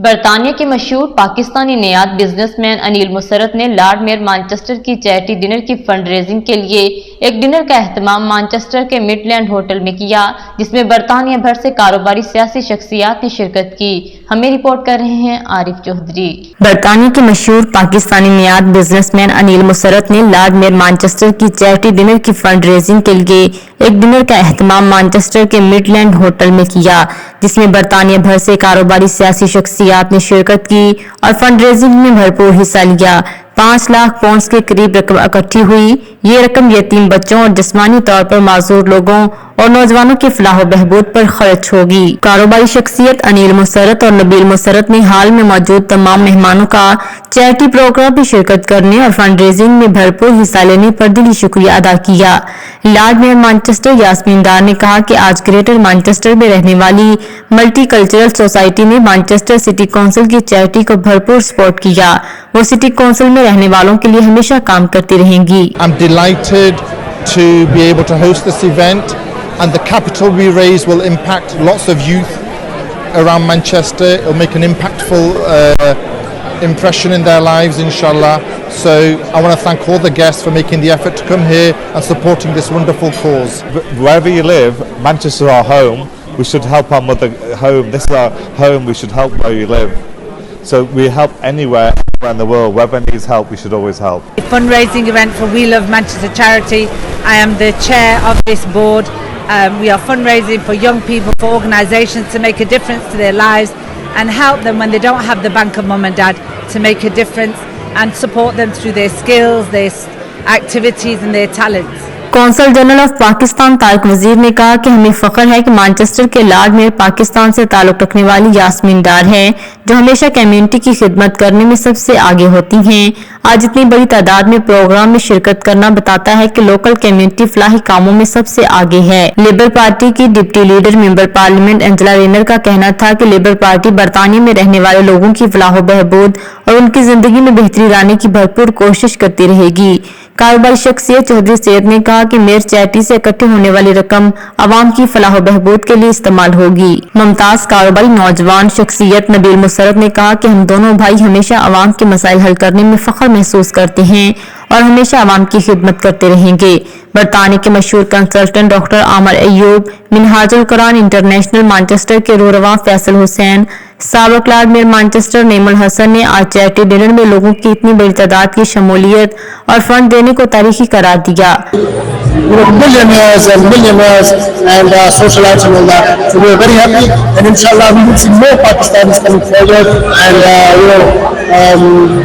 برطانیہ کے مشہور پاکستانی نیاد بزنس مین انیل مسرت نے لارڈ میئر مانچسٹر کی چیریٹی ڈنر کی فنڈ ریزنگ کے لیے ایک ڈنر کا اہتمام مانچسٹر کے مڈ لینڈ ہوٹل میں کیا، جس میں برطانیہ بھر سے کاروباری سیاسی شخصیات نے شرکت کی۔ ہمیں رپورٹ کر رہے ہیں عارف چودھری۔ برطانیہ کے مشہور پاکستانی نیاد بزنس مین انیل مسرت نے لارڈ میئر مانچسٹر کی چیریٹی ڈنر کی فنڈ ریزنگ کے لیے ایک ڈنر کا اہتمام مانچسٹر کے مڈ لینڈ ہوٹل میں کیا، جس میں برطانیہ بھر سے کاروباری سیاسی شخصیات نے شرکت کی اور فنڈ ریزنگ میں بھرپور حصہ لیا۔ 5 لاکھ پاؤنڈز کے قریب رقم اکٹھی ہوئی۔ یہ رقم یتیم بچوں اور جسمانی طور پر معذور لوگوں اور نوجوانوں کی فلاح و بہبود پر خرچ ہوگی۔ کاروباری شخصیت انیل مسرت اور نبیل مسرت نے حال میں موجود تمام مہمانوں کا چیریٹی پروگرام میں شرکت کرنے اور فنڈ ریزنگ میں بھرپور حصہ لینے پر دلی شکریہ ادا کیا۔ Lord mayor Manchester Yasmin Dar نے کہا کہ آج گریٹر مانچسٹر میں رہنے والی ملٹی کلچرل سوسائٹی نے مانچسٹر سٹی کونسل کی چیریٹی کو بھرپور سپورٹ کیا۔ وہ سٹی کونسل میں رہنے والوں کے لیے ہمیشہ کام کرتی رہیں گی۔ I'm delighted to be able to host this event, and the capital we raise will impact lots of youth around Manchester. It will make an impactful impression in their lives, inshallah. So I want to thank all the guests for making the effort to come here and supporting this wonderful cause. Wherever you live, Manchester is our home. We should help our mother home. This is our home. We should help where you live. So we help anywhere in the world. Whoever needs help, we should always help. A fundraising event for We Love Manchester charity. I am the chair of this board. We are fundraising for young people, for organisations to make a difference to their lives and help them when they don't have the bank of mum and dad to make a difference and support them through their skills, their activities and their talents. Council general of Pakistan Tariq وزیر نے کہا کہ ہمیں فخر ہے کہ Manchester کے lord mayor Pakistan سے تعلق رکھنے والی یاسمین ڈار ہیں، جو ہمیشہ کمیونٹی کی خدمت کرنے میں سب سے آگے ہوتی ہیں۔ آج اتنی بڑی تعداد میں پروگرام میں شرکت کرنا بتاتا ہے کہ لوکل کمیونٹی فلاحی کاموں میں سب سے آگے ہے۔ لیبر پارٹی کی deputy leader member parliament Angela Rayner کا کہنا تھا کہ لیبر پارٹی برطانیہ میں رہنے والے لوگوں کی فلاح و بہبود اور ان کی زندگی میں بہتری لانے کی بھرپور کوشش کرتی رہے گی۔ کاروباری شخصیت چودھری سید نے کہا کہ میئر چیریٹی سے اکٹھے ہونے والی رقم عوام کی فلاح و بہبود کے لیے استعمال ہوگی۔ ممتاز کاروباری نوجوان شخصیت نبیل مسرت نے کہا کہ ہم دونوں بھائی ہمیشہ عوام کے مسائل حل کرنے میں فخر محسوس کرتے ہیں اور ہمیشہ عوام کی خدمت کرتے رہیں گے۔ برطانیہ کے مشہور کنسلٹنٹ ڈاکٹر عامر ایوب، منہاج القرآن انٹرنیشنل مانچسٹر کے روحرواں فیصل حسین، سابق لارڈ میئر مانچسٹر نعیم الحسن نے آج چیریٹی ڈنر میں لوگوں کی اتنی بڑی تعداد کی شمولیت اور فنڈ دینے کو تاریخی قرار دیا۔ Millionaires and socialites and all that. So we are very happy, and inshallah we will see more Pakistanis coming forward and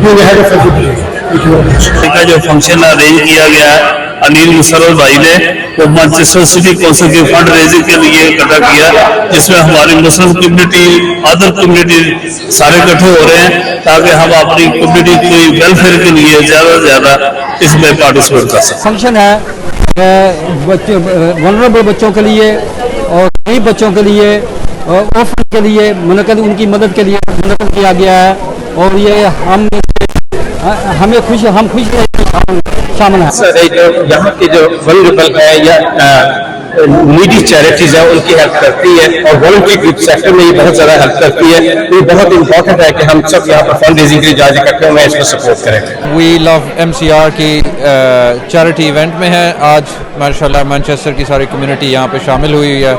being ahead of everybody. Thank you very much. کا جو فنکشن ارینج کیا گیا ہے انیل مسرت بھائی نے، وہ Manchester city council کی fund raising کے لیے اکٹھا کیا، جس میں ہماری مسلم کمیونٹی، ادر کمیونٹی سارے اکٹھے ہو رہے ہیں تاکہ ہم اپنی کمیونٹی کی ویلفیئر کے لیے زیادہ سے زیادہ اس میں پارٹیسپیٹ کر سکیں۔ فنکشن ہے ونربل بچوں کے لیے اور غریب بچوں کے لیے اور orphan کے لیے منعقد، ان کی مدد کے لیے منعقد کیا گیا ہے، اور یہ ہمیں خوش شامل ہیں۔ یہاں کی جو ونربل ہے یا نیڈی چیریٹیز ہے ان کی ہیلپ کرتی ہے، اور والنٹری گروپ سیکٹر میں یہ بہت زیادہ ہیلپ کرتی ہے۔ یہ بہت امپورٹنٹ ہے کہ ہم سب یہاں پر فنڈ ریزنگ کے لیے جا اکٹھے ہوئے اس کو سپورٹ کریں۔ وی لو MCR کی چیریٹی ایونٹ میں ہے آج، ماشاءاللہ مانچسٹر کی ساری کمیونٹی یہاں پہ شامل ہوئی ہے،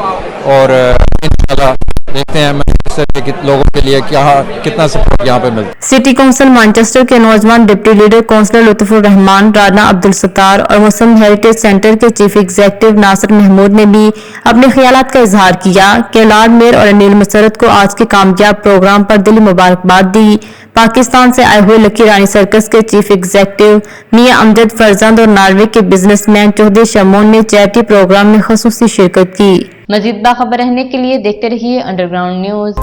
اور انشاءاللہ دیکھتے ہیں مانچسٹر کے لوگوں کے لیے کتنا سپورٹ یہاں پہ ملتا ہے۔ سٹی کونسل مانچسٹر کے نوجوان ڈپٹی لیڈر کونسلر لطف الرحمان، رانا عبدالستار اور مسلم ہیریٹیج سینٹر کے چیف ایگزیکٹو ناصر محمود نے بھی اپنے خیالات کا اظہار کیا کہ لارڈ میئر اور انیل مسرت کو آج کے کامیاب پروگرام پر دلی مبارکباد دی۔ پاکستان سے آئے ہوئے لکی رانی سرکس کے چیف ایگزیکٹو میاں امجد فرزند اور ناروے کے بزنس مین چودھری شمون نے چیریٹی پروگرام میں خصوصی شرکت کی۔ مزید باخبر رہنے کے لیے دیکھتے رہیے انڈر گراؤنڈ نیوز۔